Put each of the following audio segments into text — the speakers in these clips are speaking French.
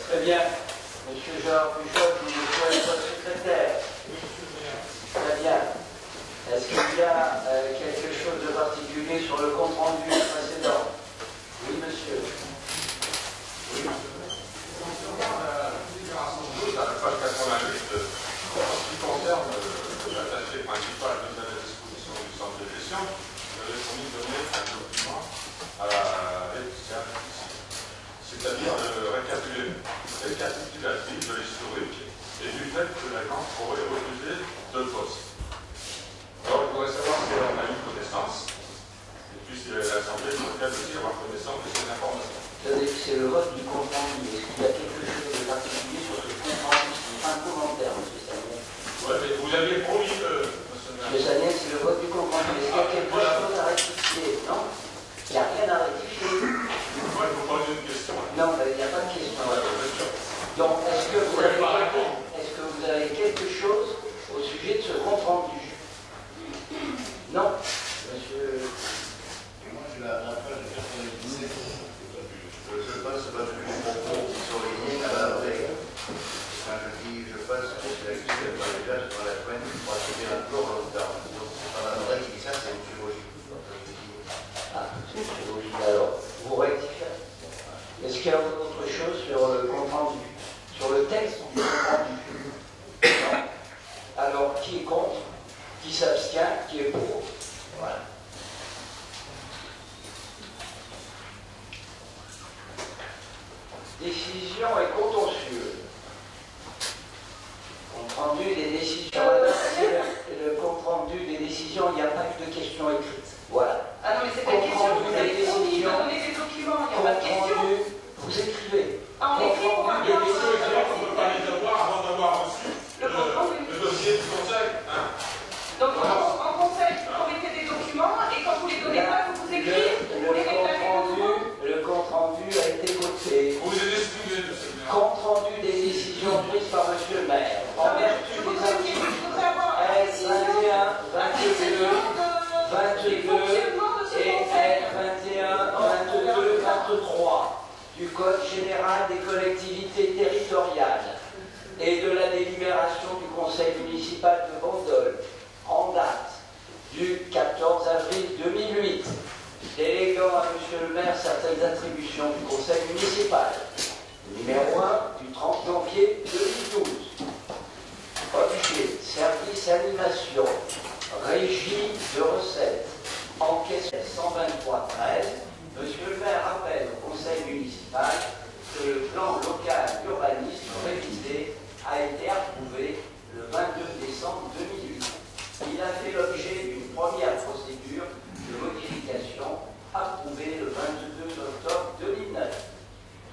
Très bien. Monsieur Gérard Pujol, vous me souhaitez votre secrétaire. Très bien. Est-ce qu'il y a quelque chose de particulier sur le compte rendu précédent? Oui, monsieur. Oui. Concernant la libération de l'eau, à la page 88, en ce qui concerne l'attaché principal de la disposition du centre de gestion, vous avez promis de donner un document à la c'est-à-dire le récapitulatif de l'historique et du fait que la Banque aurait refusé deux postes. Alors, je voudrais savoir si elle en a eu connaissance, et puis si l'Assemblée pourrait aussi avoir connaissance de ces informations. C'est le vote du compte rendu. Est-ce qu'il y a quelque chose de particulier sur ce compte rendu? C'est pas un commentaire, monsieur Saniel. Oui, mais vous aviez promis que... Monsieur Saniel, c'est le vote du compte rendu. Est-ce qu'il y a quelque chose à rectifier? Non? Il n'y a rien à rectifier. Moi, je vous pose une question. Non, il n'y a pas de question. Donc, est-ce que vous avez quelque chose au sujet de ce compte rendu? Non, monsieur. Moi, j'ai la page 97. Je pense parce que les propos qui sont liés à la règle. Quand je dis je pense que c'est la question par les gens sur la pointe, il faut accepter encore longtemps. Donc, c'est pas la vraie qui dit ça, c'est une logique. Ah, c'est une logique. Alors, vous rectifiez. Est-ce qu'il y a autre chose sur le compte rendu? Sur le texte du compte rendu? Non. Alors, qui est contre? Qui s'abstient? Qui est pour? Voilà. Décision et contentieux. Compte rendu des décisions. Le compte rendu des décisions, il n'y a pas eu de questions écrites. Voilà. Ah non, mais c'est pas une question, vous avez promis de donner des documents, il n'y a pas de question. Vous écrivez. Ah, on écrit pour On ne peut pas les avoir avant d'avoir reçu le dossier du conseil. Donc, en conseil, vous mettez des documents et quand vous les donnez pas, vous écrivez, vous les réclamez nouveau. Le compte rendu a été voté. Vous êtes excusé, monsieur le maire. Compte rendu des décisions prises par monsieur le maire. En vertu des articles S 21, 22, 22 et L 21, 22, 23 du Code général des collectivités territoriales et de la délibération du Conseil municipal de Bandol en date du 14 avril 2008, déléguant à monsieur le maire certaines attributions du Conseil municipal. Numéro 1 du 30 janvier 2012. Objet, service animation, régie de recettes, enquête 123-13. Monsieur le maire rappelle au conseil municipal que le plan local d'urbanisme révisé a été approuvé le 22 décembre 2008. Il a fait l'objet d'une première procédure de modification approuvée le 22 octobre 2009.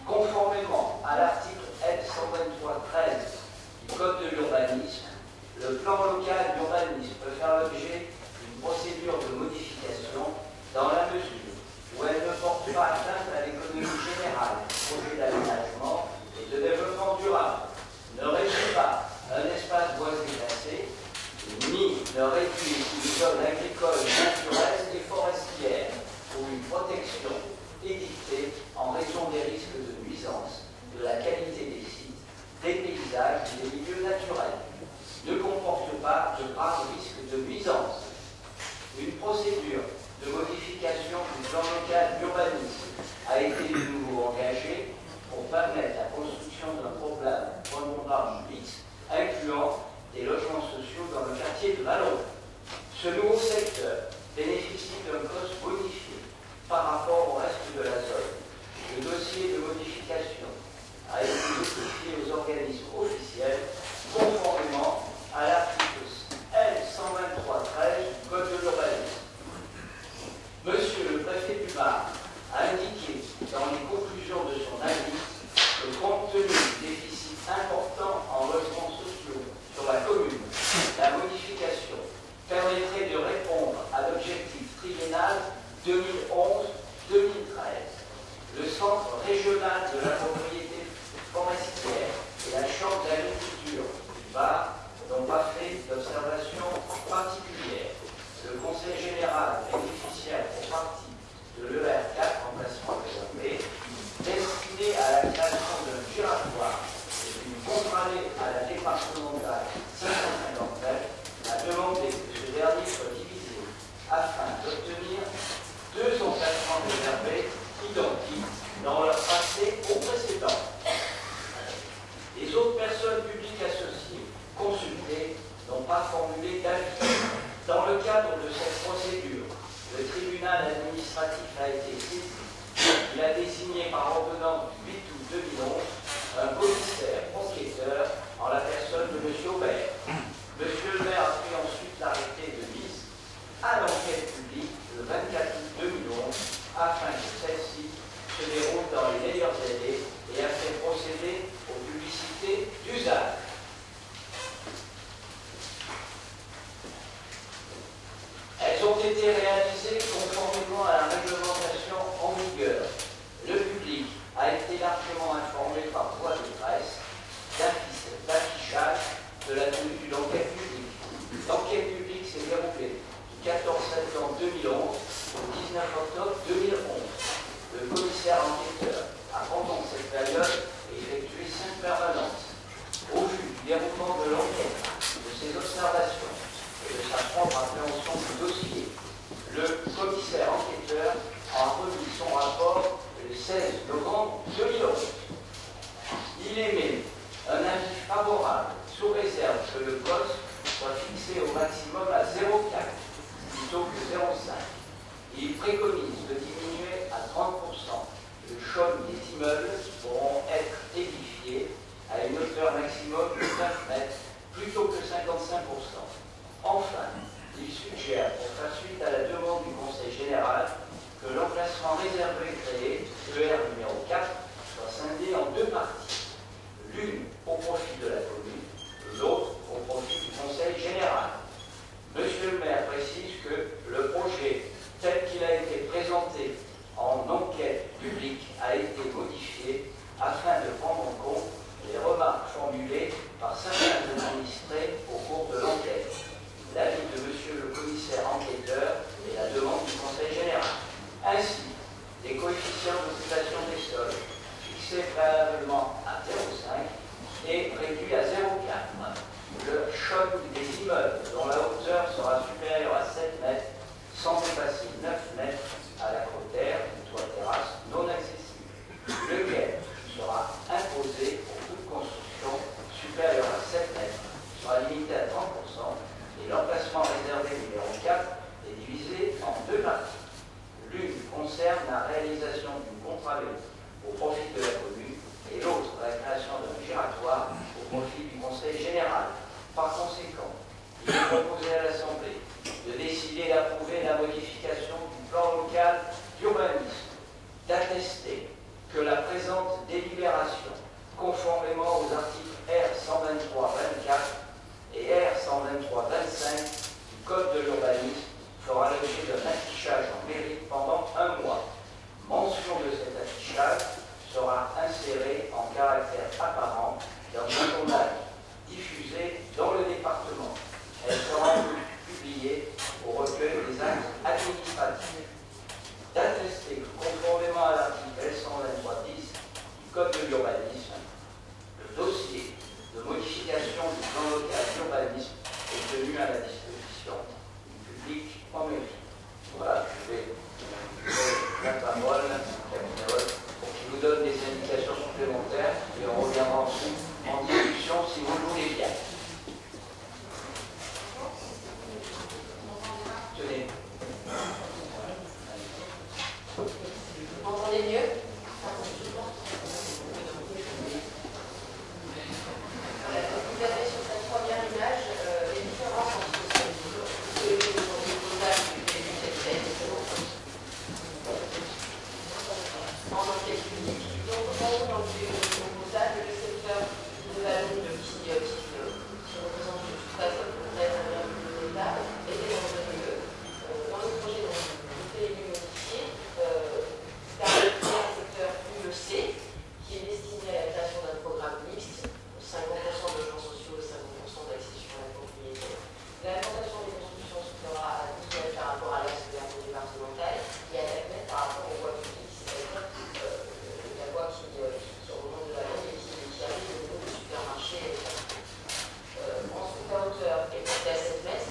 Conformément à l'article L 123-13 du Code de l'urbanisme, le plan local d'urbanisme peut faire l'objet d'une procédure de modification dans la mesure où elle ne porte pas atteinte à l'économie générale du projet d'aménagement et de développement durable, ne réduit pas un espace boisé classé, ni ne réduit une zone agricole, naturelle et forestière ou une protection édictée en raison des risques de nuisance, de la qualité des sites, des paysages et des milieux naturels, ne comporte pas de graves risques de nuisance. Une procédure de modification du plan local d'urbanisme a été de nouveau engagée pour permettre la construction d'un programme mixte incluant des logements sociaux dans le quartier de Vallon. Ce nouveau secteur bénéficie d'un poste bonifié par rapport au reste de la zone. Le dossier de modification a été notifié aux organismes officiels conformément à l'article L 123-13 du Code de l'urbanisme. Monsieur le préfet du Var a indiqué dans les conclusions de son avis que compte tenu du déficit important en logements sociaux sur la commune, la modification permettrait de répondre à l'objectif triennal 2011-2013. Le Centre régional de la propriété forestière et la Chambre d'agriculture demandé que ce dernier soit divisé afin d'obtenir 2 emplacements réservés identiques dans leur passé au précédent. Les autres personnes publiques associées consultées n'ont pas formulé d'avis. Dans le cadre de cette procédure, le tribunal administratif a été saisi. Il a désigné par ordonnance du 8 août 2011 un commissaire enquêteur en la personne de M. Aubert. M. le maire a pris ensuite l'arrêté de mise à l'enquête publique le 24 août 2011 afin que celle-ci se déroule dans les meilleurs délais et a fait procéder aux publicités d'usage. Elles ont été réalisées conformément à la réglementation en vigueur. Le public a été largement informé par voie de presse d'affichage de la tenue d'une enquête publique. L'enquête publique s'est déroulée du 14 septembre 2011 au 19 octobre 2011. Le commissaire enquêteur a pendant cette période effectué 5 permanences. Au vu du déroulement de l'enquête, de ses observations et de sa propre appréhension du dossier, le commissaire enquêteur a remis son rapport le 16 novembre 2011. Il émet un avis favorable sous réserve que le COS soit fixé au maximum à 0,4 plutôt que 0,5. Il préconise de diminuer à 30% le chaume des immeubles qui pourront être édifiés à une hauteur maximum de 9 mètres plutôt que 55%. Enfin, il suggère, pour faire suite à la demande du Conseil général, que l'emplacement réservé créé, ER numéro 4, soit scindé en 2 parties. L'une au profit de la commune, l'autre au profit du Conseil général. Monsieur le maire précise que le projet tel qu'il a été présenté en enquête publique a été modifié afin de prendre en compte les remarques formulées par certains administrés au cours de l'enquête, l'avis de monsieur le commissaire enquêteur et la demande du Conseil général. Ainsi, les coefficients d'occupation des sols fixés préalablement à 0,5 et réduits à 0,4. Le choc des immeubles dont la hauteur sera supérieure à 7 mètres sans dépasser 9 mètres à la cautère ou toit terrasse non accessible, lequel sera imposé pour toute construction supérieure à 7 mètres, sera limité à 30% et l'emplacement réservé numéro 4 est divisé en 2 parties. L'une concerne la réalisation d'une contre-allée au profit de la commune et l'autre la création d'un giratoire au profit du Conseil général. Par conséquent, il est proposé à l'Assemblée de décider d'approuver la modification du plan local d'urbanisme, d'attester que la présente délibération, conformément aux articles R 123-24 et R 123-25 du Code de l'urbanisme, fera l'objet d'un affichage en mairie pendant 1 mois. Mention de cet affichage sera insérée en caractère apparent dans un journal diffusé dans le département. Elle sera publiée au recueil des actes administratifs. D'attester que, conformément à l'article L 123-10 du Code de l'urbanisme, le dossier de modification du plan local d'urbanisme est tenu à la disposition du public en mairie. Voilà, je vais la parole pour qu'il nous donne des indications supplémentaires et on reviendra ensuite en discussion si vous le voulez bien. Tenez. Vous m'entendez mieux? Vous avez sur cette première image les différences entre ce que les dosage du début de cette scène en enquête publique. Donc, en haut, dans le dosage, le secteur de la ligne qui représente une surface à peu près 1,2 hectares était en zone E. Dans le projet dont le PLU modifié, permettre un secteur UEC qui est destiné à la création d'un programme mixte, 50% de logements sociaux et 50% d'accession à la propriété. L'implantation des constructions se fera à 10 mètres par rapport à l'axe de la voie départementale et à 4 mètres par rapport aux voies publiques, c'est-à-dire la voie qui remonte de la ligne et qui arrive au niveau du supermarché. Ensuite, la hauteur est portée à 7 mètres.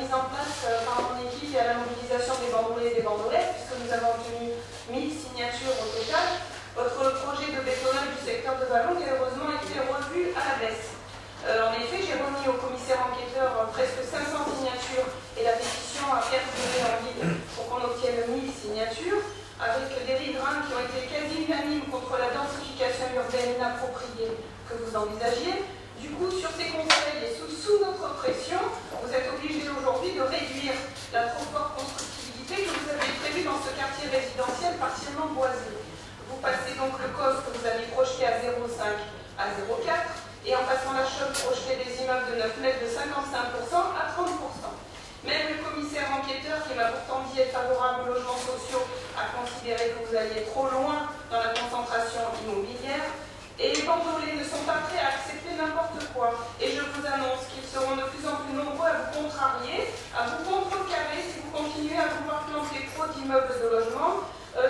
mise en place par mon équipe et à la mobilisation des bandolets et des bandolettes, puisque nous avons obtenu 1000 signatures au total. Votre projet de bétonnage du secteur de Valongue a heureusement été revu à la baisse. En effet, j'ai remis au commissaire enquêteur presque 500 signatures et la pétition a perduré en vide pour qu'on obtienne 1000 signatures, avec des riverains qui ont été quasi unanimes contre la densification urbaine inappropriée que vous envisagiez. Du coup, sur ces conseils et sous notre pression, vous êtes obligés aujourd'hui de réduire la trop forte constructibilité que vous avez prévue dans ce quartier résidentiel partiellement boisé. Vous passez donc le COS que vous avez projeté à 0,5 à 0,4 et en passant la choc, projeter des immeubles de 9 mètres de 55% à 30%. Même le commissaire enquêteur, qui m'a pourtant dit être favorable aux logements sociaux, a considéré que vous alliez trop loin dans la concentration immobilière. Et les bandolets ne sont pas prêts à accepter n'importe quoi. Et je vous annonce qu'ils seront de plus en plus nombreux à vous contrarier, à vous contrecarrer si vous continuez à vouloir planter trop d'immeubles de logement,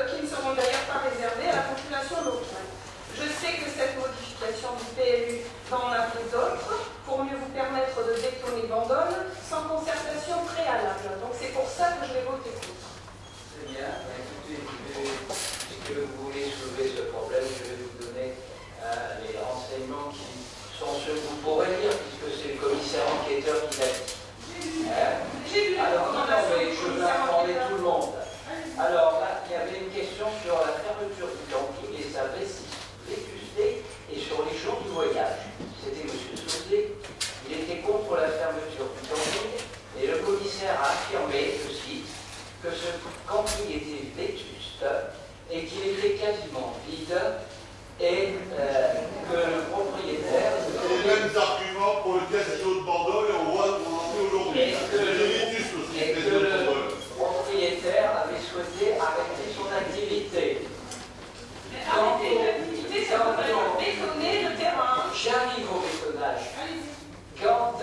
qui ne seront d'ailleurs pas réservés à la population locale. Je sais que cette modification du PLU va en appeler d'autres pour mieux vous permettre de bétonner Bandol sans concertation préalable. Donc c'est pour ça que je vais voter contre. Très bien. Écoutez, puisque vous voulez soulever ce problème, je vais vous donner les renseignements qui sont ceux que vous pourrez lire, puisque c'est le commissaire enquêteur qui l'a dit. J'ai lu la Alors, non, recommandation mais du je veux commissaire informer enquêteur. tout le monde. Alors là, il y avait une question sur la fermeture du camping et sa vétusté et sur les jours du voyage. C'était M. Sauzé, il était contre la fermeture du camping et le commissaire a affirmé, je cite, que ce camping était vétuste et qu'il était quasiment vide et que le propriétaire... C'est les mêmes arguments pour le casino de Bandol et on voit où on en est aujourd'hui. Et que le propriétaire avait souhaité arrêter son activité. Mais arrêter l'activité, ça veut dire bétonner le terrain. J'arrive au bétonnage. Allez-y. Quant à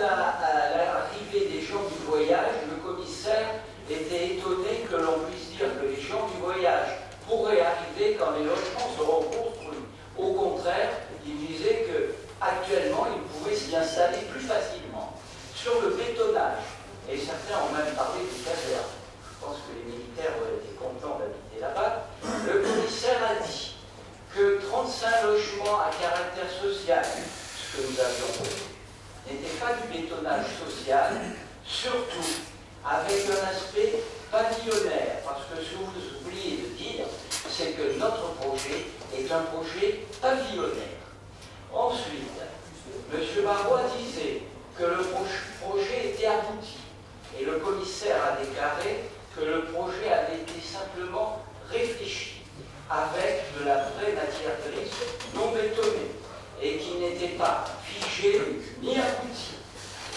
l'arrivée des gens du voyage, le commissaire était étonné que l'on puisse dire que les gens du voyage pourraient arriver quand les logements seront construits. Au contraire, il disait qu'actuellement, ils pouvaient s'y installer plus facilement. Sur le bétonnage, et certains ont même parlé du caserne, je pense que les militaires étaient contents d'habiter là-bas, le commissaire a dit que 35 logements à caractère social, ce que nous avions fait, n'était pas du bétonnage social, surtout avec un aspect pavillonnaire, parce que ce que vous oubliez de dire, c'est que notre projet est un projet pavillonnaire. Ensuite, M. Barrois disait que le projet était abouti, et le commissaire a déclaré que le projet avait été simplement réfléchi, avec de la vraie matière grise non bétonnée, et qui n'était pas figé ni abouti.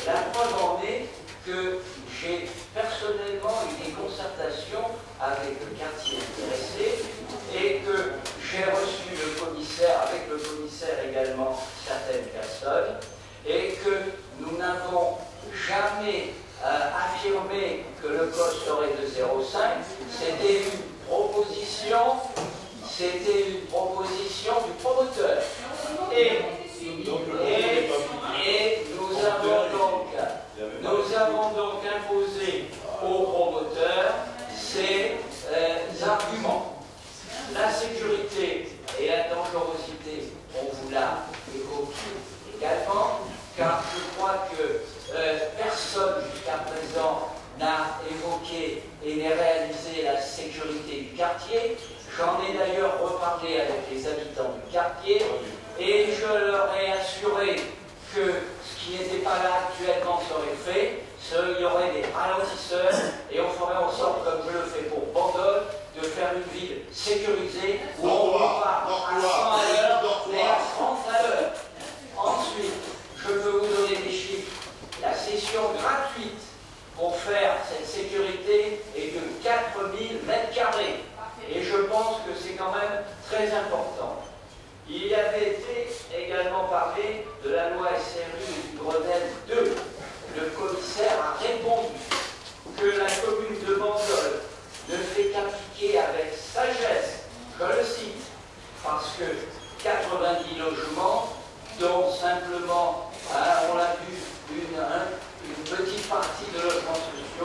La preuve en est que j'ai personnellement eu des concertations avec le quartier intéressé et que j'ai reçu le commissaire, avec le commissaire également certaines personnes, et que nous n'avons jamais affirmé que le COS serait de 0,5. C'était une proposition du promoteur. Et nous avons donc imposé au promoteur ces arguments. La sécurité et la dangerosité, on vous l'a évoqué également, car je crois que personne jusqu'à présent n'a évoqué et n'a réalisé la sécurité du quartier. J'en ai d'ailleurs reparlé avec les habitants du quartier et je leur ai assuré que ce qui n'était pas là actuellement serait fait. Il y aurait des ralentisseurs et on ferait en sorte, comme je le fais pour Bandol, de faire une ville sécurisée où on ne va pas à 100 à l'heure, mais à 30 à l'heure. Ensuite, je peux vous donner des chiffres. La session gratuite pour faire cette sécurité est de 4000 m². Et je pense que c'est quand même très important. Il y avait été également parlé de la loi SRU et du Grenelle 2. Le commissaire a répondu que la commune de Bandol ne fait qu'appliquer avec sagesse, je le cite, parce que 90 logements, dont simplement, on l'a vu, une petite partie de logements sociaux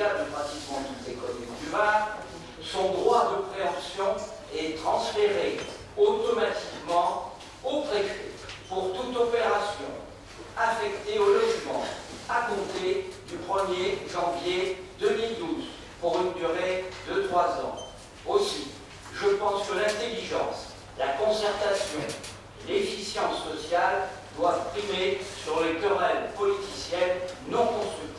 cas de pratiquement toutes les communes du Var, son droit de préemption est transféré automatiquement au préfet pour toute opération affectée au logement à compter du 1er janvier 2012 pour une durée de 3 ans. Aussi, je pense que l'intelligence, la concertation, l'efficience sociale doivent primer sur les querelles politiciennes non constructives.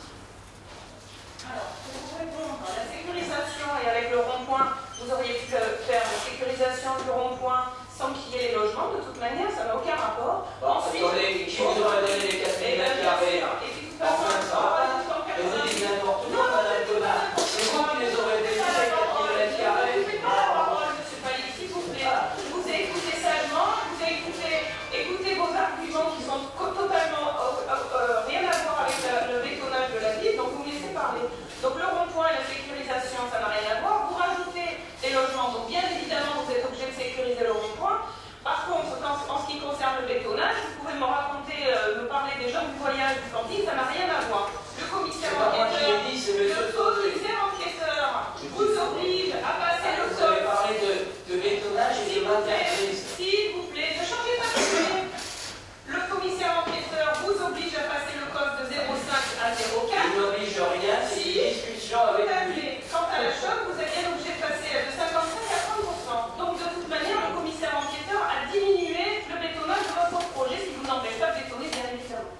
Alors, pour vous répondre, la sécurisation et avec le rond-point, vous auriez pu faire la sécurisation du rond-point sans qu'il y ait les logements, de toute manière, ça n'a aucun rapport. Ensuite, attendez, qui vous aurait donné les 4 000 mètres carrés? Enfin, ça va pas. Et vous dites n'importe quoi, Madame Thomas. C'est vous qui les aurez donné ces 4 000 mètres carrés? Vous faites pas la parole, monsieur Palais, s'il vous plaît. Je vous ai écouté sagement, vous avez écouté vos arguments qui sont totalement rien à voir avec le bétonnage de la ville, donc vous me laissez parler. Donc le rond-point et la sécurisation, ça n'a rien à voir. Vous rajoutez des logements, donc bien évidemment vous êtes obligé de sécuriser le rond-point. Par contre, en ce qui concerne le bétonnage, vous pouvez me raconter, me parler des gens du voyage, du camping, ça n'a rien à voir. Le commissaire enquêteur, vous oblige à passer le code. Vous avez parlé de bétonnage et de l'entreprise. S'il vous plaît, ne changez pas de sujet. Le commissaire enquêteur vous oblige à passer le code de 0,5 à 0,4. Il n'oblige rien, c'est une discussion avec lui. Quant à la choc, vous êtes bien obligé de passer de 55 à 30%. Donc de toute manière, le commissaire enquêteur a diminué le bétonnage de votre projet, ce qui vous empêche pas de bétonner, bien évidemment.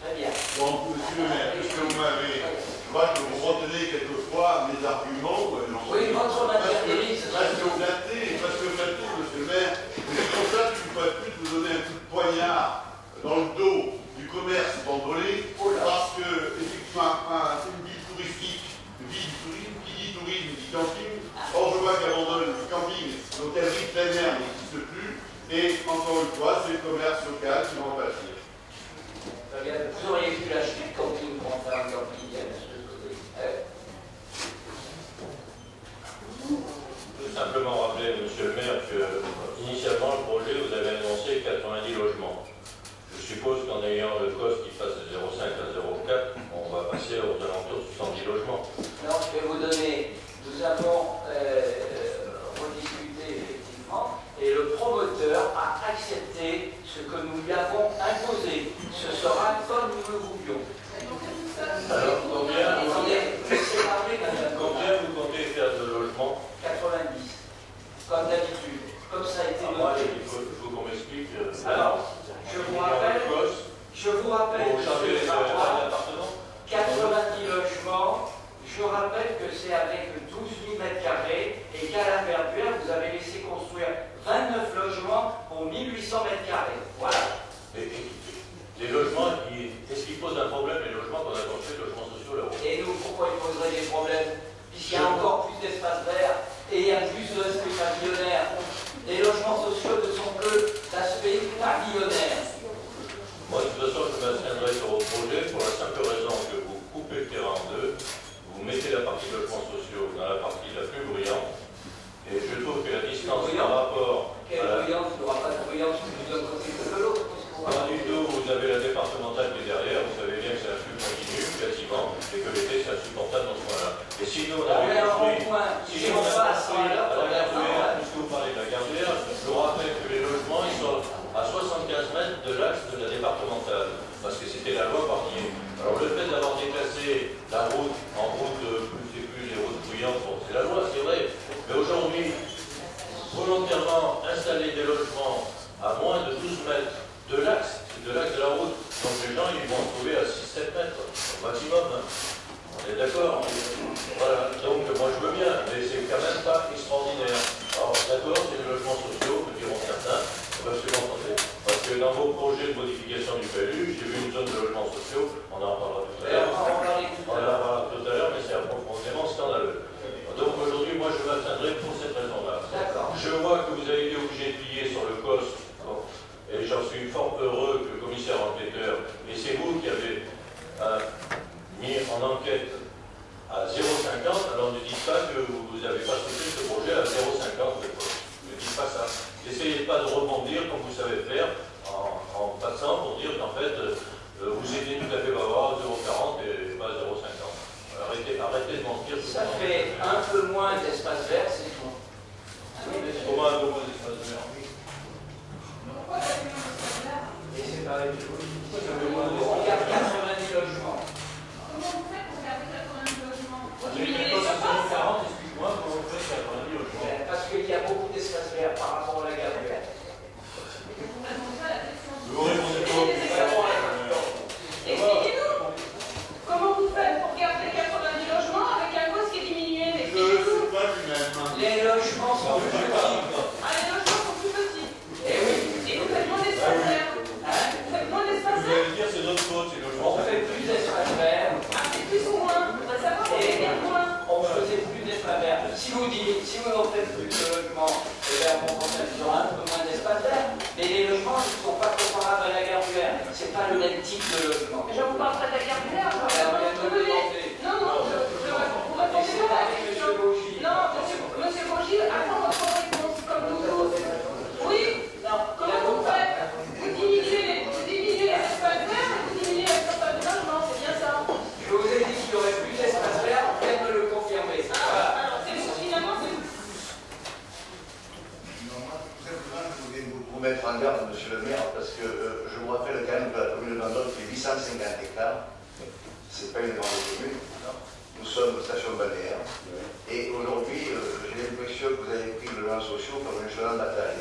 Très bien. Donc, monsieur le maire, est-ce que vous m'avez... Je crois que vous retenez quelquefois mes arguments. Oui, votre matérialiste. Parce que flatté, monsieur le maire. C'est pour ça que je ne pourrais plus vous donner un coup de poignard dans le dos du commerce bandolé. Parce que, effectivement, c'est une ville touristique. Une ville du tourisme, qui dit tourisme, dit camping. Or, je vois qu'à Bandol, le camping, l'hôtellerie plein air n'existe plus. Et encore une fois, c'est le commerce local qui va en pâtir. Vous auriez pu l'acheter quand il nous prend un camping, monsieur Sauvé. Je veux simplement rappeler, monsieur le maire, que initialement le projet, vous avez annoncé 90 logements. Je suppose qu'en ayant le cost qui passe de 0,5 à 0,4, on va passer aux alentours de 70 logements. Non, je vais vous donner, nous avons rediscuté effectivement, et le promoteur a accepté ce que nous lui avons imposé. Ce sera comme nous le voulions. Alors, combien vous Combien comptez faire de logements? 90, comme d'habitude, comme ça a été noté. Il faut qu'on m'explique. Alors, je vous rappelle que changer sur un appartement 90 logements, je rappelle que c'est avec 12 000 m² et qu'à la Verdure, vous avez laissé construire 29 logements pour 1800 m². Voilà. Les logements, est-ce qu'ils posent un problème, les logements qu'on a construits, les logements sociaux là-haut? Et nous, pourquoi ils poseraient des problèmes? Puisqu'il y a encore plus d'espace vert et il y a plus de l'aspect pavillonnaire. Les logements sociaux ne sont que l'aspect pavillonnaire. Moi, de toute façon, je m'abstiendrai sur vos projets pour la simple raison que vous coupez le terrain en deux, vous mettez la partie logements sociaux dans la partie la plus bruyante, et je trouve que la distance par rapport Quelle bruyance? Il n'y aura pas de bruyance plus d'un côté que de l'autre. Pas du tout, vous avez la départementale qui est derrière, vous savez bien que c'est un flux continu, quasiment, et que l'été c'est insupportable dans ce point-là. Et si nous on avait construit, puisque vous parlez de la Gardère, je vous rappelle que les logements ils sont à 75 mètres de l'axe de la départementale, parce que c'était la loi Barnier. Alors le fait d'avoir déplacé la route en route, plus les routes bruyantes, bon, c'est la loi, c'est vrai, mais aujourd'hui, volontairement installer des logements à moins de 12 mètres de l'axe de la route. Donc les gens, ils vont se trouver à 6-7 mètres, au maximum. Hein. On est d'accord. Voilà. Donc moi je veux bien, mais c'est quand même pas extraordinaire. Alors d'accord, c'est les logements sociaux, me diront certains. Parce que m'entendez. Parce que dans vos projets de modification du PLU, j'ai vu une zone de logements sociaux, on en reparlera tout à l'heure. On en reparlera tout à l'heure, mais c'est profondément scandaleux. Donc aujourd'hui, moi je m'abstiendrai pour cette raison-là. Je vois que vous avez été obligé de plier sur le cost. Et j'en suis fort heureux que le commissaire enquêteur, et c'est vous qui avez mis en enquête à 0,50, alors ne dites pas que vous n'avez pas soutenu ce projet à 0,50. Ne dites pas ça. Essayez pas de rebondir comme vous savez faire en passant pour dire qu'en allez dire c'est notre faute, c'est le On fait plus d'espace vert. Ah, c'est plus ou moins. On va savoir si c'est bien ou moins. On faisait plus d'espace vert. Si vous n'en faites plus de logements, eh bien, on constate sur un peu moins d'espace vert. Mais les logements ne sont pas comparables à la gare du Vert. C'est pas le même type de logement. Je vous parle pas de la gare du Vert. Alors, on vient de me demander. Non, vous répondez pas à la question. Non, monsieur Bourgi, attends votre réponse, comme toujours. Oui, comment vous faites? Vous diminuez les espaces verts et vous diminuez les espaces de logement, c'est bien ça? Je vous ai dit qu'il y aurait plus d'espace vert, vous venez de le confirmer. Alors, finalement, c'est vous. Non, moi, tout simplement, je voulais vous mettre en garde, monsieur le maire, parce que je vous rappelle quand même que la commune de Bandol fait 850 hectares. C'est pas une grande commune. Nous sommes station balnéaire. Et aujourd'hui, j'ai l'impression que vous avez pris le logement social comme un cheval de bataille.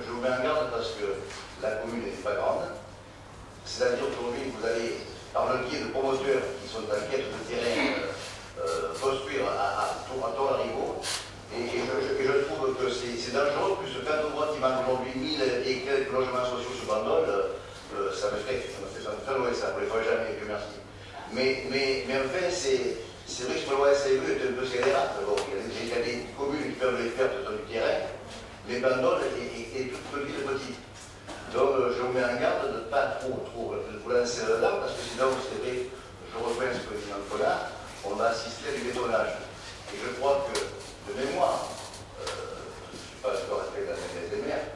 Je vous mets en garde parce que la commune n'est pas grande. C'est-à-dire qu'aujourd'hui, vous allez, par le biais de promoteurs qui sont en quête de terrain, construire à Torarigo. Et je trouve que c'est dangereux, puisque quand on voit qu'il manque aujourd'hui 1000 et quelques logements sociaux sur Bandol, ça me fait très loin ça, vous ne le ferez jamais, Dieu merci. Mais enfin, c'est vrai que la loi SAE est un peu scélérate. Bon, il y a des communes qui peuvent les faire sur du terrain, mais Bandol est toute petite. Donc je vous mets en garde de ne pas trop vous lancer là-dedans, parce que sinon, c'est vrai, je rejoins ce que dit Nicolas, on va assister à du bétonnage. Et je crois que, de mémoire, je ne suis pas d'accord avec la des maires,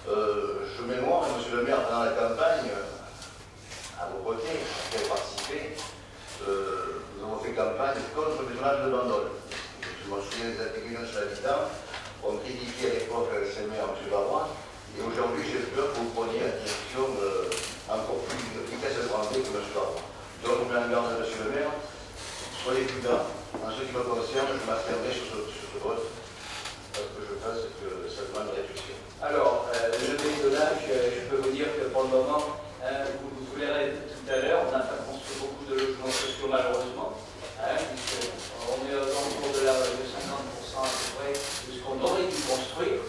je mémoire, monsieur le maire, pendant la campagne, à vos côtés, qui avez participé, nous avons fait campagne contre le bétonnage de Bandol. Je me souviens des intégrations sur l'habitant, on critiquait à l'époque le maire, M. Barois, et aujourd'hui j'ai peur que vous preniez la direction encore plus efficace et grande que M. Barois. Donc je mets en garde, M. le maire, soyez prudents. En ce qui me concerne, je m'abstiendrai sur ce vote. Ce que je pense, c'est que ça demande de réflexion. Alors, le bétonnage, je peux vous dire que pour le moment, vous verrez tout à l'heure, on n'a pas construit beaucoup de logements sociaux malheureusement, puisqu'on est aux alentours de 50% à peu près de ce qu'on aurait dû construire.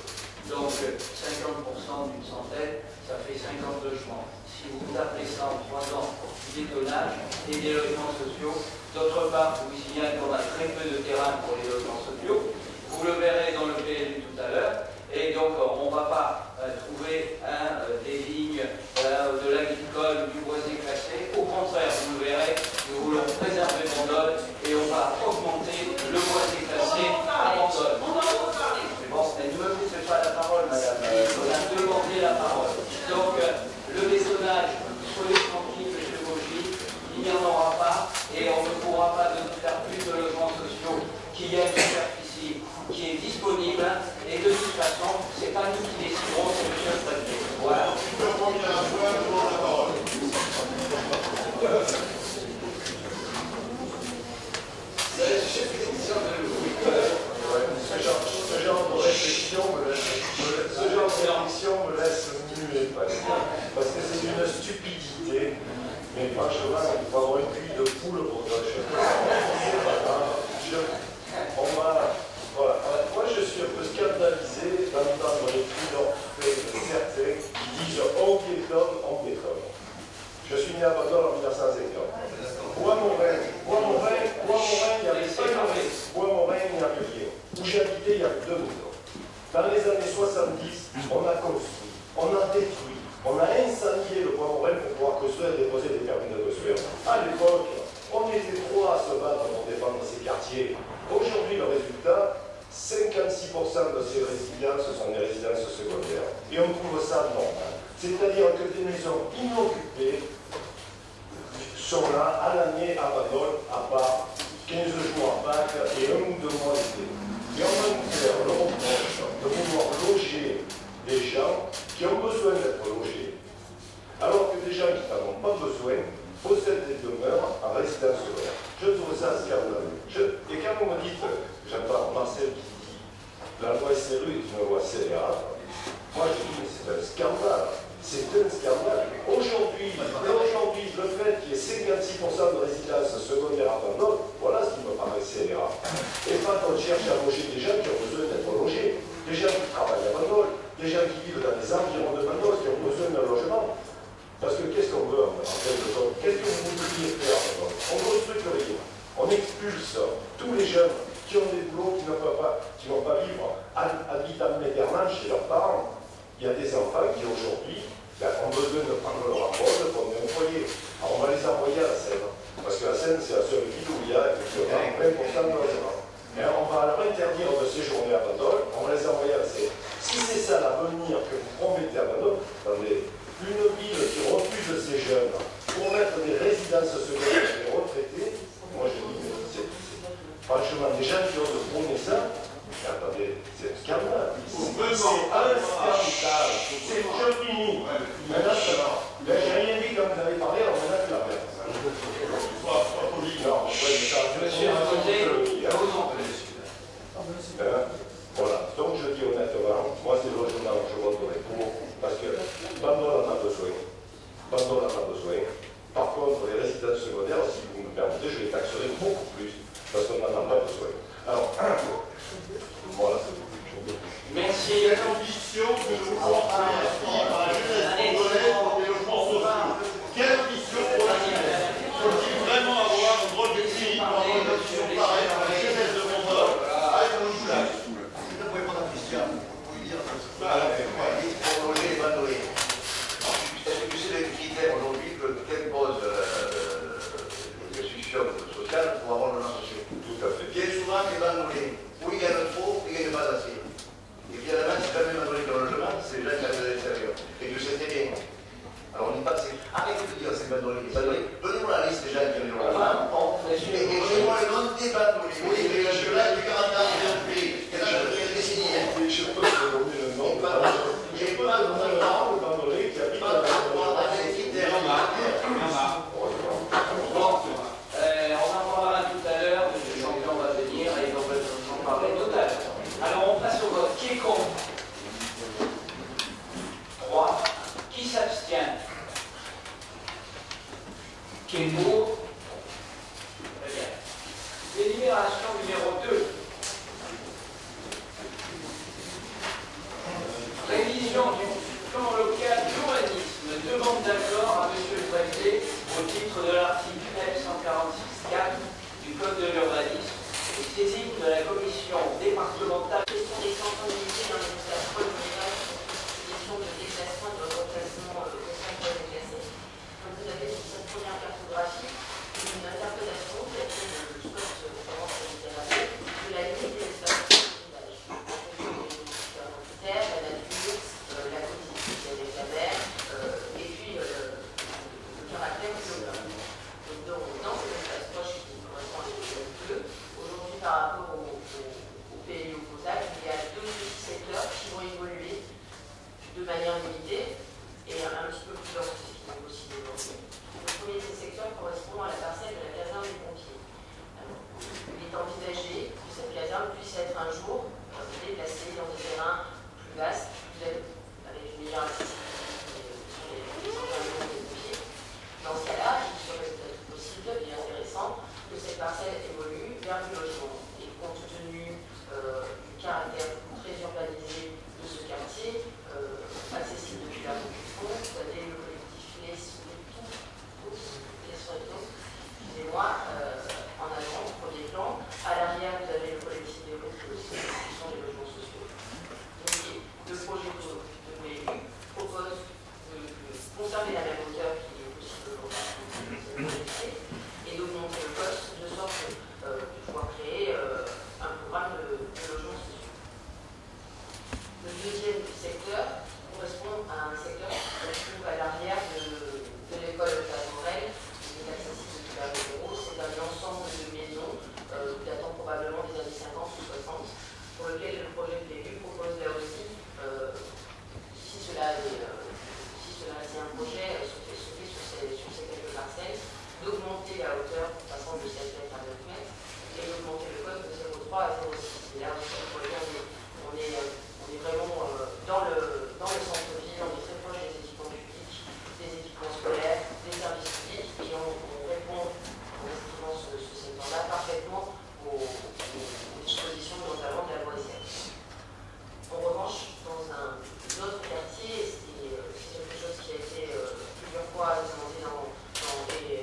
Donc 50% d'une centaine, ça fait 50 logements. Si vous tapez ça en 3 ans, du bétonnage et des logements sociaux, d'autre part, je vous signale qu'on a très peu de terrain pour les logements sociaux. Vous le verrez dans le PLU tout à l'heure. Et donc, on ne va pas trouver des lignes de l'agricole ou du boisé classé. Au contraire, vous le verrez, nous voulons préserver Bandol et on va augmenter le boisé classé à Bandol. On va en reparler. Bon, mais ne me coupez pas la parole, madame. On a demandé la parole. Donc, le bétonnage, soyez tranquille, monsieur Bourgi, il n'y en aura pas et on ne pourra pas faire plus de logements sociaux qui aient une superficie qui est disponible et de toute façon, c'est pas nous qui déciderons, c'est monsieur le préfet. Voilà. Ce genre de réflexion me laisse muet parce que c'est une stupidité, mais franchement, il faut avoir une cuille de poule pour ça. Voilà. Moi, je suis un peu scandalisé d'entendre les cris d'orfèvre de certains qui disent on piétonne, on piétonne. Je suis né à Bandol en 1950. Bois-Morin, il y avait rien. Où j'habitais, il y avait 2 maisons. Dans les années 70, on a construit, on a détruit, on a incendié le Bois-Morin pour pouvoir construire et déposer des permis de construire. À l'époque, on était 3 à se battre pour défendre ces quartiers. Aujourd'hui, le résultat, 56% de ces résidences sont des résidences secondaires. Et on trouve ça normal. C'est-à-dire que des maisons inoccupées sont là à l'année à Bandol, à part 15 jours à Pâques et 1 ou 2 mois d'été. Et on va nous faire le reproche de pouvoir loger des gens qui ont besoin d'être logés, alors que des gens qui n'en ont pas besoin possèdent des demeures en résidence secondaire. Je trouve ça scandaleux. Et quand vous me dites, j'entends Marcel qui dit la loi SRU est une loi scélérate, moi je dis mais c'est un scandale. C'est un scandale. Aujourd'hui, le fait qu'il y ait 56% de résidences secondaires à Bandol, voilà ce qui me paraît scélérat. Et pas qu'on cherche à loger des gens qui ont besoin d'être logés, des gens qui travaillent à Bandol, des gens qui vivent dans les environs de Bandol, qui ont besoin d'un logement. Parce que qu'est-ce qu'on veut en qu'est-ce que vous voudriez faire? On ne restructure, on expulse tous les jeunes qui ont des boulots qui ne vont pas vivre ad vitam aeternam chez leurs parents. Il y a des enfants qui aujourd'hui ont besoin de prendre leur envol pour un foyer. Alors on va les envoyer à la Seine, parce que la Seine c'est la seule ville où il y a effectivement 20% de logements. Et on va leur interdire de séjourner à Bandol, on va les envoyer à la Seine. Si c'est ça l'avenir que vous promettez à Bandol, attendez, une ville qui refuse ces jeunes pour mettre des résidences secondaires pour les retraités, moi je dis, c'est franchement, des gens qui osent prôner ça, attendez, c'est un scandale. C'est un scandale. C'est je finis. Maintenant, j'ai rien dit comme vous avez parlé, alors maintenant tu la perds. Non, Monsieur José, voilà, donc je dis honnêtement, moi c'est le logement que je voterai pour, parce que Bandol en a besoin. Bandol en a besoin. Par contre, les résidences secondaires, si vous me permettez, je les taxerai beaucoup plus, parce qu'on n'en a pas besoin. Alors, voilà. merci. Quelle ambition que nous voulons faire par la jeunesse congolaise pour des logements sociaux. Quelle ambition pour la jeunesse. Faut-il vraiment avoir un drôle de cri pour avoir une option pareille pour la jeunesse de Bandol avec un boulage? Je peux répondre à Christian. Vous pouvez dire que pour loger les bandoliers. Est-ce que c'est les critères aujourd'hui qu'impose l'institution sociale pour avoir le logement social? Tout à fait. Bien souvent, les bandoliers, où ils gagnent trop, ils ne gagnent pas assez. Et finalement, c'est jamais bandolier dans le logement, c'est les gens qui arrivent de l'extérieur. Et que c'était bien. Alors on dit pas que c'est. Arrêtez de dire c'est bandolier. Donnez-moi la liste des gens qui ont les logements. Et donnez-moi le nom des bandoliers. Oui, mais je suis là depuis 40 ans, j'ai un pays. Il y en a quelques décennies. Je peux te donner le nom. J'ai pas de nom. Bandolé qui habite Pas de nom. On en parlera tout à l'heure, M. Champion va venir et on va en parler tout à l'heure. Alors on passe au vote. Qui est contre? 3. Qui s'abstient? Qui est pour? Très bien. Délibération numéro 2. Révision du plan local d'urbanisme. Demande d'accord à M. le préfet au titre de l'article L146.4 du Code de l'urbanisme et saisine de la commission départementale. Question des centres limités dans les espaces communautaires, question de déplacement et de replacement au centre déclassé. Donc vous avez cette première cartographie, une interprétation qui a été le spot référence à l'ithérapie de la limite des espaces de village. En fonction des critères, la nature, la connectivité avec la mer, et puis le caractère urbain. Donc dans cet espace proche qui correspond à l'échelle bleue, aujourd'hui par rapport au pays opposable, il y a 2 petits secteurs qui vont évoluer de manière limitée et un petit peu plus dense, ce qui est possible aujourd'hui. Le premier de ces secteurs correspond à la parcelle de la caserne des pompiers. Alors, il est envisagé que cette caserne puisse être un jour déplacée dans des terrains plus vastes, avec une meilleure accessibilité sur les environnements des pompiers. Dans ce cas-là, il serait peut-être possible et intéressant que cette parcelle évolue vers du logement. Et compte tenu du caractère très urbanisé de ce quartier, accessible depuis la rue du Fond, vous avez le collectif Les Soignants, excusez-moi, en avant, au premier plan. À l'arrière, vous avez le collectif des locaux, qui sont les logements sociaux. Donc, le projet de PLU propose de conserver la même hauteur qui est possible aujourd'hui et d'augmenter le poste de sorte de pouvoir créer un programme de logements sociaux. Le deuxième secteur correspond à un secteur qui se trouve à l'arrière de l'école Morel, qui est accessible depuis la rue Hérault. C'est un ensemble de maisons datant probablement des années 50 ou 60, pour lequel le projet de PLU propose là aussi, si cela est un projet sauté sur ces quelques parcelles, d'augmenter la hauteur passant de 7 mètres à 9 mètres et d'augmenter le poste de 0,3 à 0,6. Et là aussi, on est vraiment dans le centre-ville, on est très proche des équipements publics, des équipements scolaires, des services publics, et on répond, en estimant ce secteur-là, parfaitement aux dispositions notamment de la loi SRU. En revanche, dans un autre quartier, c'est quelque chose qui a été plusieurs fois demandé dans les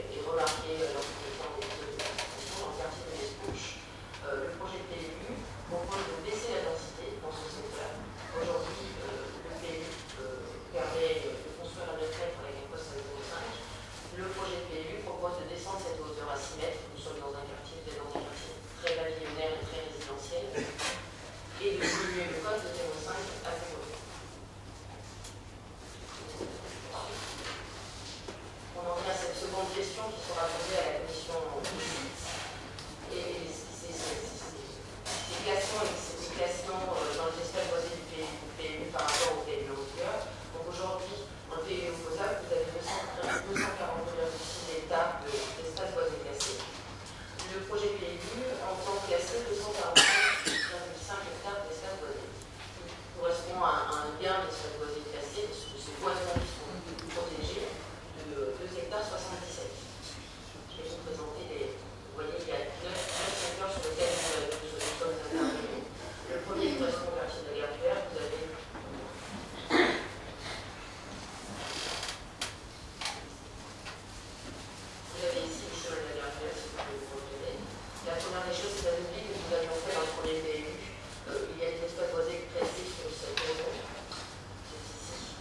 qui sera posée à la commission et ces classements dans les espaces boisés du PMU par rapport au PMU en vigueur. Donc aujourd'hui, dans le PMU opposable, vous avez 242,6 hectares d'espaces boisés classés. Le projet PMU entend classer 245,5 hectares d'espaces boisés, qui correspond à un gain d'espaces boisés classés, de ces boisements qui sont protégés, de 2,77 hectares. Je vais vous présenter vous voyez, il y a 9 secteurs sur lesquels nous sommes intervenus. Le premier correspond au quartier de la Gare du Vert. Vous avez ici le chemin de la Gare du Vert, si vous pouvez vous retenir. La première des choses, c'est un oubli que nous avions fait dans le premier PMU. Il y a des espaces boisés classés sur cette maison. C'est ici.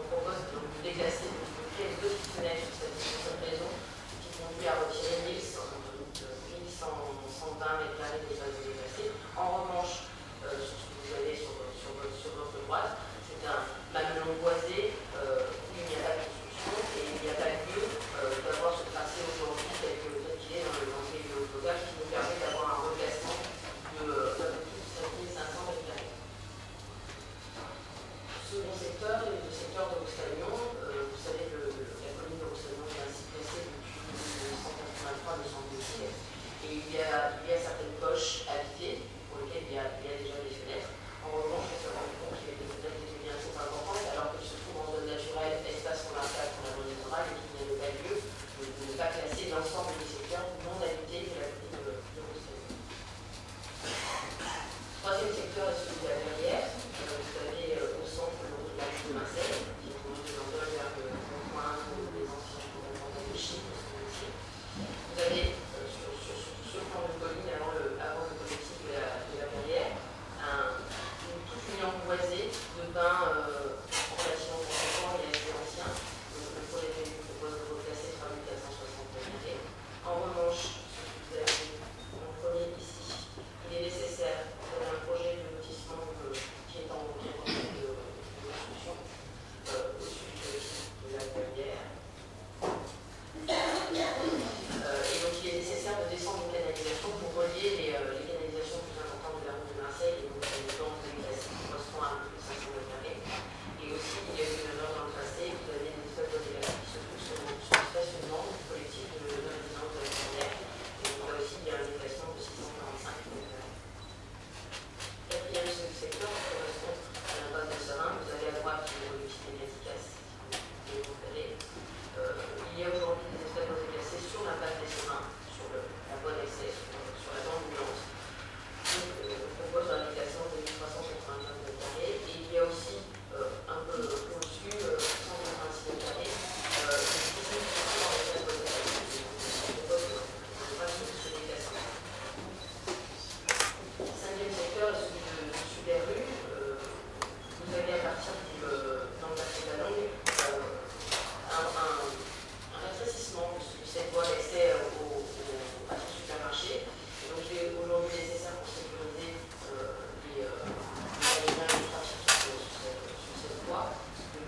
On propose de déclasser, de créer deux fenêtres sur cette maison qui conduit à retirer 1120 mètres carrés d'espace déclassé. En revanche, sur ce que vous avez sur votre droite, c'est un mamelon boisé où il n'y a pas de construction et il n'y a pas lieu d'avoir ce tracé aujourd'hui tel qu'il est dans le milieu opposable qui nous permet d'avoir un reclassement de plus de 7500 mètres carrés. Second secteur est le secteur de Roussillon. Vous savez que la commune de Roussillon est ainsi classée depuis 1983, me semble-t-il. Et il y a certaines poches habitées pour lesquelles il y a déjà des fenêtres. En revanche, on s'est rendu compte qu'il y avait des fenêtres qui étaient bien trop importantes, alors qu'il se trouve en zone naturelle, espace fondamental pour la zone littorale, et qu'il n'y avait pas lieu de ne pas classer l'ensemble des secteurs non habités de la commune de Roussillon. Troisième secteur est celui de la Verrière. Vous avez au centre le lac de Marseille, qui est au de l'Andole vers le point des anciens combattants de Chine. Vous avez sur ce plan de colline, avant le collectif de la Verrière, toute une langue boisée de bains relativement conséquents et assez anciens. Le projet PMU propose de reclasser 3460 mètres. En revanche, vous avez mon premier ici, il est nécessaire. Vous avez un projet de lotissement qui est en cours de construction au sud de la Verrière. Et donc il est nécessaire de descendre une canalisation pour relier les canalisations plus importantes de la route de Marseille et donc les bancs de classe qui correspondent à un peu plus de 500 mètres carrés. Et aussi il y a une erreur dans le tracé, vous avez des espaces de qui se trouvent sur le stationnement du collectif de résidence de la Verrière. Et donc là aussi il y a un déplacement de 645 mètres carrés. Quatrième secteur correspond à la base de Serein. Vous avez à droite une collectif efficace, qui est repérée. Il y a aujourd'hui des espaces boisés classés sur la base des Serins, sur la voie d'accès, sur la bande moulante. On propose un déplacement de 1395 mètres carrés. Et il y a aussi un peu au-dessus, 186 mètres carrés, une piscine qui se trouve dans l'espace boisé classé. On propose de pas ce déplacement. Cinquième secteur est celui de Super-Rue. Vous avez à partir dans le quartier de la Longue un rétrécissement de cette voie d'accès au supermarché. Donc il est aujourd'hui nécessaire pour sécuriser les liens de trafic sur cette voie,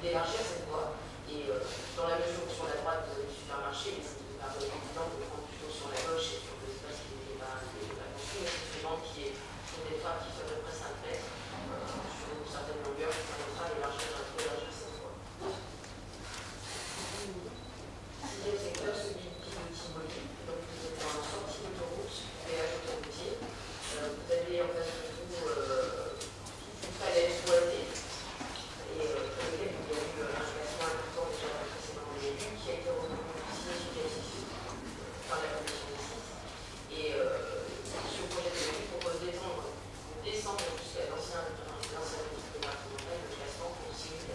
d'élargir cette voie. Et dans la mesure où sur la droite du supermarché, il est pas évident de prendre plutôt sur la gauche et sur l'espace qui n'était pas construit, mais c'est suivant qui est une des trappes qui fait à peu près 5 mètres sur une certaine longueur qui permettra d'élargir cette voie. Sixième secteur, celui de Tivoli. Donc vous êtes en sortie d'autoroute, péage autoroutier. Vous avez en face de vous une falaise boisée, et pour lequel il y a eu un classement important déjà précédemment élu, qui a été reconnu significatif par la commission des sites. Et ce projet de loi propose de descendre jusqu'à l'ancien départemental de classement pour signer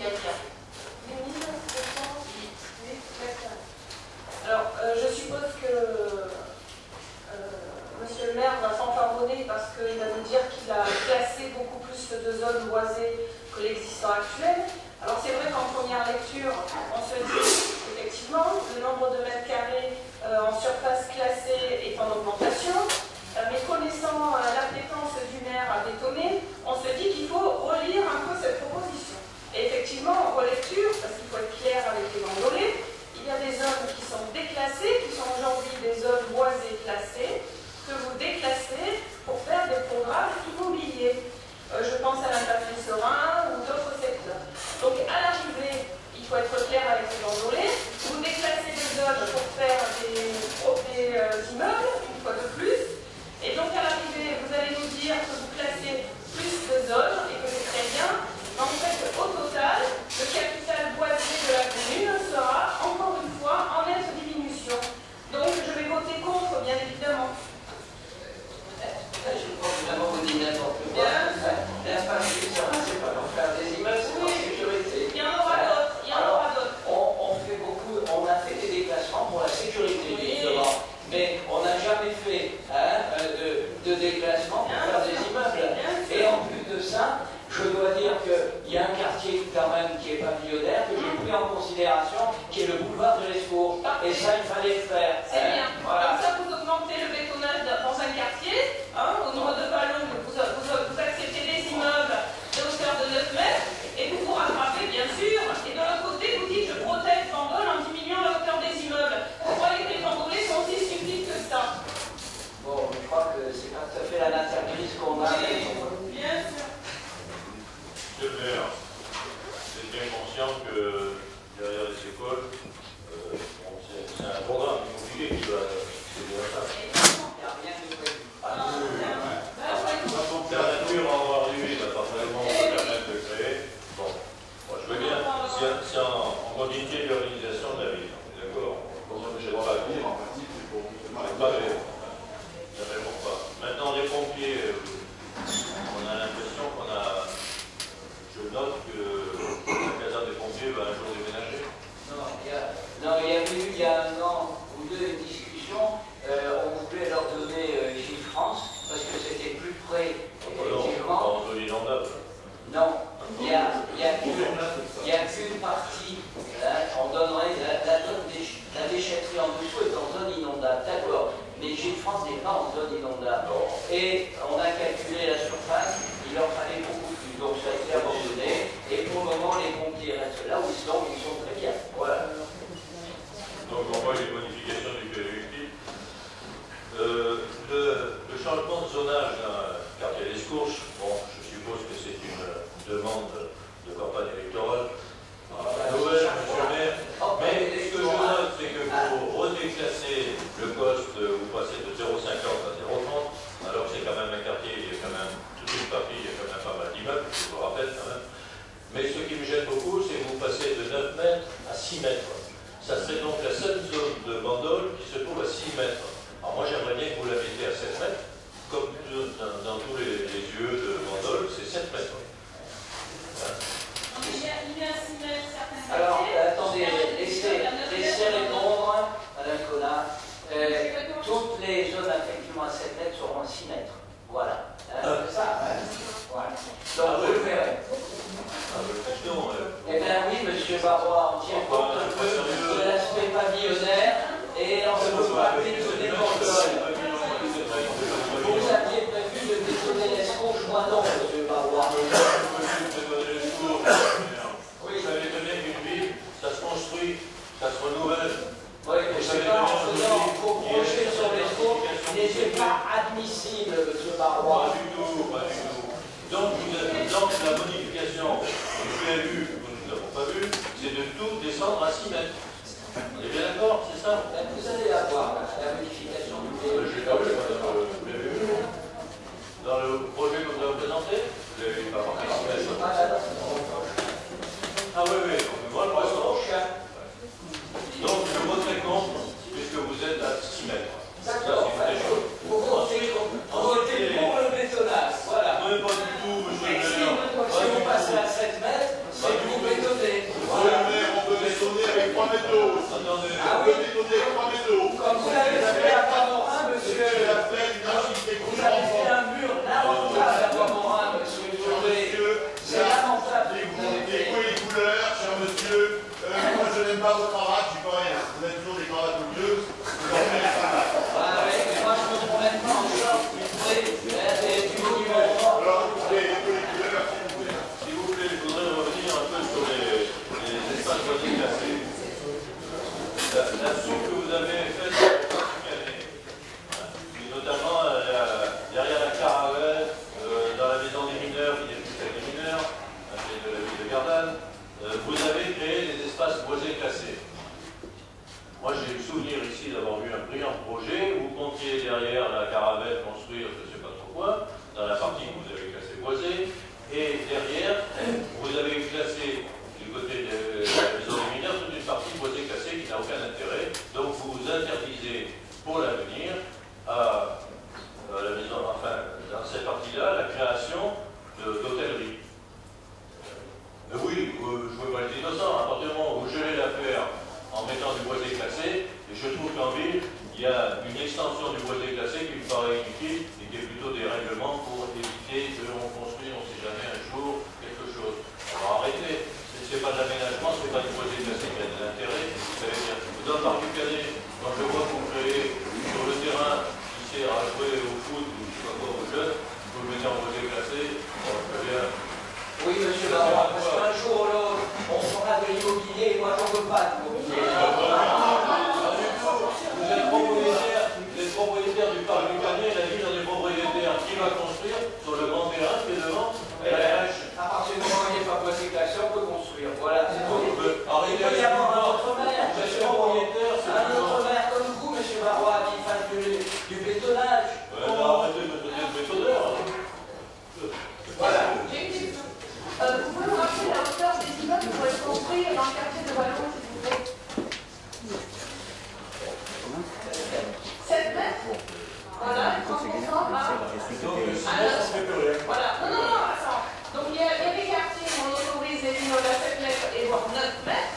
mètres carrés. 8208 mètres carrés. Alors, je suppose que Monsieur le maire va fanfaronner parce qu'il va nous dire qu'il a classé beaucoup plus de zones boisées que l'existant actuel. Alors c'est vrai qu'en première lecture, on se dit effectivement le nombre de mètres carrés en surface classée est en augmentation, mais connaissant l'appétence du maire à bétonner, on se dit qu'il faut relire un peu cette proposition. Et effectivement, en relecture, parce qu'il faut être clair avec les bandolets, il y a des zones qui sont déclassées, qui sont aujourd'hui des zones boisées classées, que vous déclassez pour faire des programmes immobiliers. Je pense à l'interface Serein ou d'autres secteurs. Donc à l'arrivée, il faut être clair avec les bandolets. Vous déclassez des zones pour faire des immeubles, une fois de plus. Et donc à l'arrivée, vous allez nous dire que vous classez plus de zones et que c'est très bien. Mais en fait, au total, le capital boisé de la commune sera encore une fois en nette diminution. Donc je vais voter contre, bien évidemment. Je crois que finalement vous dites n'importe quoi. C'est pas pour faire des immeubles, c'est pour sécurité. Il y en aura d'autres. Il y en aura d'autres. On fait beaucoup, on a fait des déplacements pour la sécurité, justement. Mais on n'a jamais fait de déplacement pour faire des immeubles. Et en plus de ça, je dois dire qu'il y a un quartier quand même qui est pavillonnaire, que j'ai pris en considération, qui est le boulevard de l'Escours. Et ça, il fallait le faire. C'est bien. Voilà. Comme ça, vous augmentez le bétonnage dans un quartier. Au niveau de Ballon, vous acceptez des immeubles de hauteur de 9 mètres et vous vous rattrapez, bien sûr. Et de l'autre côté, vous dites je protège Bandol en diminuant la hauteur des immeubles. Vous croyez que les bandolets sont aussi stupides que ça? Bon, je crois que c'est pas tout à fait la nature qu'on a. Oui, bien sûr. Monsieur le maire, vous êtes bien conscient que derrière les écoles, c'est un programme immobilier qui va s'aider à ça. Il n'y a rien de prévu. La nature en va arriver, va pas vraiment permettre de créer. Bon, moi je veux bien, c'est en continuité de l'organisation de la ville. D'accord? Je ne sais pas dire. Ça ne répond pas. Maintenant, les pompiers, on a l'impression qu'on a. Je note que la caserne des pompiers va un jour déménager. Non, il y a eu il y a un an ou deux une discussion. On voulait leur donner Gilles France parce que c'était plus près. Effectivement. Pas en zone inondable. Non, il y a qu'une partie. On donnerait la déchetterie en dessous est en zone inondable, d'accord. Mais Gilles France n'est pas en zone inondable. Et on a calculé la surface, il leur fallait beaucoup plus. Donc ça a été abandonné. Et pour le moment, les pompiers restent là où ils sont très bien. Voilà. Donc on voit les modifications du PLUI. Le changement de zonage d'un quartier des Courses, bon, je suppose que c'est une demande de campagne électorale. Noël, monsieur le maire. Mais ce que je note, c'est que pour redéclasser le poste, vous passez de 0,50 à 0,30, alors que c'est quand même un quartier, il y a quand même toute une partie, il y a quand même pas mal d'immeubles, je vous rappelle quand même. Mais ce qui me gêne beaucoup, c'est que vous passez de 9 mètres à 6 mètres. Ça serait donc la seule zone de Bandol qui se trouve à 6 mètres. Alors moi j'aimerais bien que vous la mettiez à 7 mètres, comme dans tous les yeux de Bandol, c'est 7 mètres. Voilà. Il y a 6 mètres certains. Alors, attendez, laissez répondre, Madame Collin. Toutes les zones effectivement à 7 mètres seront à 6 mètres. Voilà. C'est ça. Voilà. Donc, vous le verrez. Eh bien oui, monsieur Barrois, on tient compte un peu de l'aspect pavillonnaire et on ne peut pas bétonner Bandol. Vous aviez prévu de bétonner l'Escours, moi non, monsieur Barrois. Vous savez très bien qu'une ville, ça se construit, ça se renouvelle. Oui, mais c'est pas en faisant vos projets sur les cours, n'était pas admissible, monsieur Barrois. Pas du tout, pas du tout. Donc la modification du PLU, que nous n'avons pas vu, c'est de tout descendre à 6 mètres. On est bien d'accord, c'est ça? Vous allez avoir la modification du PLU. Je n'ai pas vu dans le PLU. Dans le projet que vous avez présenté, vous n'avez pas marqué 6 mètres. Ah oui, oui, moi je vois ça. Donc je voterai contre, puisque vous êtes à 6 mètres. D'accord. Vous votez pour le bétonnage. Voilà. Non, pas du tout, monsieur le maire. Si vous passez à 7 mètres, c'est que vous bétonnez. 3 mètres d'eau. Ah oui. 3 mètres d'eau. Comme vous l'avez fait à Bois-Morin, monsieur. Vous avez fait un mur lamentable à Bois-Morin, monsieur. C'est lamentable ce que vous avez fait. Les couleurs, cher monsieur. Moi, je n'aime pas vos cravates, j'y peux rien. Vous avez toujours des cravates odieuses. Ah oui, mais moi je me promène pas en short, mais c'est du monument. Alors, les couleurs, S'il vous plaît, je voudrais revenir un peu sur les espaces boisés classés. La soupe que vous avez faite chaque année, et notamment derrière la caravelle, dans la maison des mineurs, qui n'est plus celle des mineurs, de la ville de Gardanne, vous avez créé des espaces boisés classés. Moi, j'ai le souvenir ici d'avoir vu un brillant projet. Vous comptiez derrière la caravelle construire, je ne sais pas trop quoi, dans la partie que vous avez classée boisée. Et derrière, vous avez classé du côté de la maison des mineurs toute une partie boisée classée qui n'a aucun intérêt. Donc vous interdisez pour l'avenir à la maison, enfin, dans cette partie-là, la création d'hôtellerie. Mais oui, je ne veux pas être innocent. À partir du moment où vous gelez l'affaire en mettant du boisé classé, et je trouve qu'en ville, il y a une extension du boisé classé qui me paraît inutile et qui est plutôt des règlements pour éviter qu'on construise, on ne sait jamais un jour, quelque chose. Alors arrêtez, ce n'est pas de l'aménagement, ce n'est pas du boisé classé qui a de l'intérêt. Dans le parc du Canet, quand je vois que vous créez sur le terrain qui sert à jouer au foot ou je ne sais pas quoi aux jeunes, vous le mettez en boisé classé, très bien. Oui, monsieur Barois, parce qu'un jour ou l'autre, on fera de l'immobilier et moi j'en veux pas d'immobilier. Vous êtes propriétaire du parc du Canet, la ville en est propriétaire. Qui va construire sur le grand terrain qui est devant? À partir du moment où il n'est pas boisé classé, on peut construire. Voilà, c'est tout. Il peut Arrêtez y avoir un autre maire, Vous êtes propriétaire, un autre maire comme vous, monsieur Barois, qui fasse du bétonnage. Arrêtez de me donner le bétonneur. Voilà. J'ai une question. Vous pouvez me rappeler la hauteur des immeubles pour être construits dans le quartier de Wallon, s'il vous plaît? 7 mètres? Voilà, 30%. Voilà. Non, attends. Donc il y a des quartiers où on autorise les immeubles à 7 mètres et voire 9 mètres.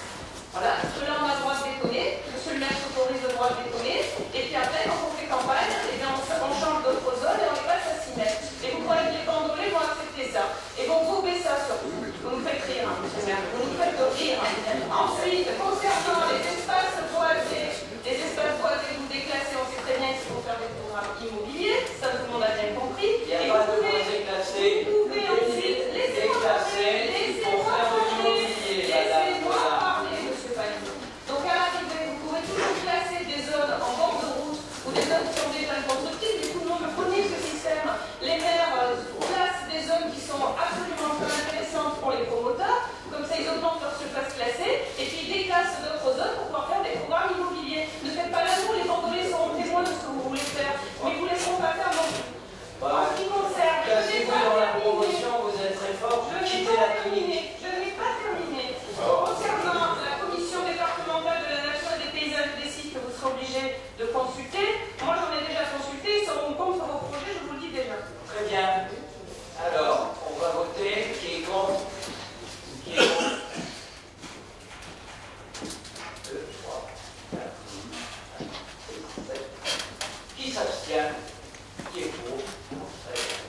Voilà. Ceux-là, on a le droit de bétonner. Monsieur le maire s'autorise le droit de bétonner. Et puis après, quand on fait campagne, eh bien, on change d'autres zones et on les passe à 6 mètres. Et vous croyez que les bandolés vont accepter ça? Et vont couper ça surtout. Vous nous faites rire, hein, monsieur le maire. Vous nous faites rire. Ensuite, concernant les espaces boisés, vous déclassez, on sait très bien qu'il faut faire des programmes immobiliers. Ça, tout le monde a bien compris. Il n'y a pas de boisé classé. Vous pouvez ensuite, laissez-moi parler, monsieur Pagno. Donc à l'arrivée, vous pouvez toujours classer des zones en bord de route ou des zones qui sont déjà constructives. Et tout le monde connaît ce système. Les maires placent des zones qui sont absolument peu intéressantes pour les promoteurs. Comme ça, ils augmentent leur surface classée. Et puis, ils déclassent d'autres zones pour pouvoir faire des programmes immobiliers. Ne faites pas l'amour, les bandolés seront témoins de ce que vous voulez faire. Mais ils ne vous laisseront pas faire non plus. En ce qui concerne, Cassez-vous dans la promotion, vous êtes très fort, quittez la clinique. je n'ai pas terminé. Concernant la commission départementale de la nature et des paysages et des sites que vous serez obligé de consulter, moi j'en ai déjà consulté, ils seront contre vos projets, je vous le dis déjà. Très bien. Alors, on va voter. Qui est contre? Qui est contre? 2, 3, 4, 5, 6, 7. Qui s'abstient? Qui est pour? Très bien.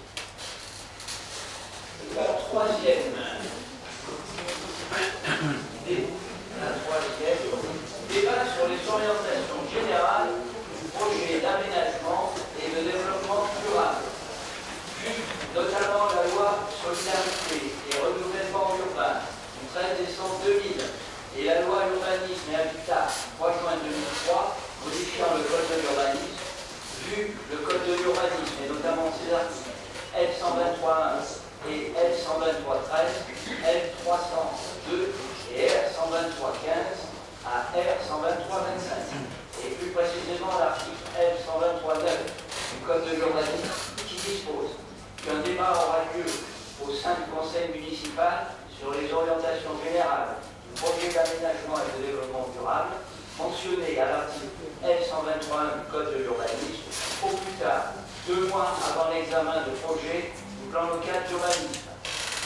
La troisième. Débat sur les orientations générales du projet d'aménagement et de développement durable. Notamment la loi Solidarité et Renouvellement Urbain du 13 décembre 2000 et la loi Urbanisme et Habitat du 3 juin 2003 modifiant le code de l'urbanisme, vu le code de l'urbanisme et notamment ses articles L123.1 et L123.13, L302 et R123.15 à R123.25 et plus précisément l'article L123.9 du code de l'urbanisme qui dispose qu'un débat aura lieu au sein du conseil municipal sur les orientations générales du projet d'aménagement et de développement durable mentionné à l'article L123.1 du code de l'urbanisme au plus tard 2 mois avant l'examen de projet du plan local d'urbanisme.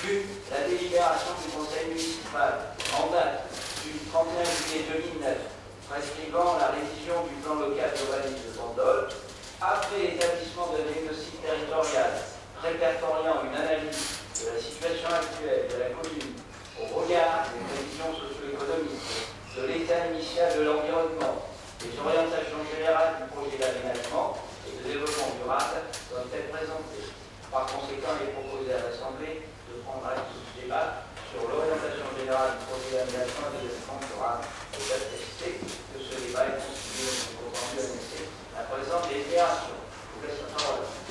Puis la délibération du conseil municipal en date du 31 juillet 2009, prescrivant la révision du plan local d'urbanisme de Bandol, après établissement d'un diagnostic territorial répertoriant une analyse de la situation actuelle de la commune au regard des prévisions socio-économiques, de l'état initial de l'environnement, des orientations générales du projet d'aménagement et de développement durable doivent être présentées. Par conséquent, il est proposé à l'Assemblée de prendre acte de ce débat sur l'orientation générale du projet d'aménagement et de développement durable et d'attester que ce débat est constitué de compte rendu annexé à la présente délibération. Je vous laisse la parole.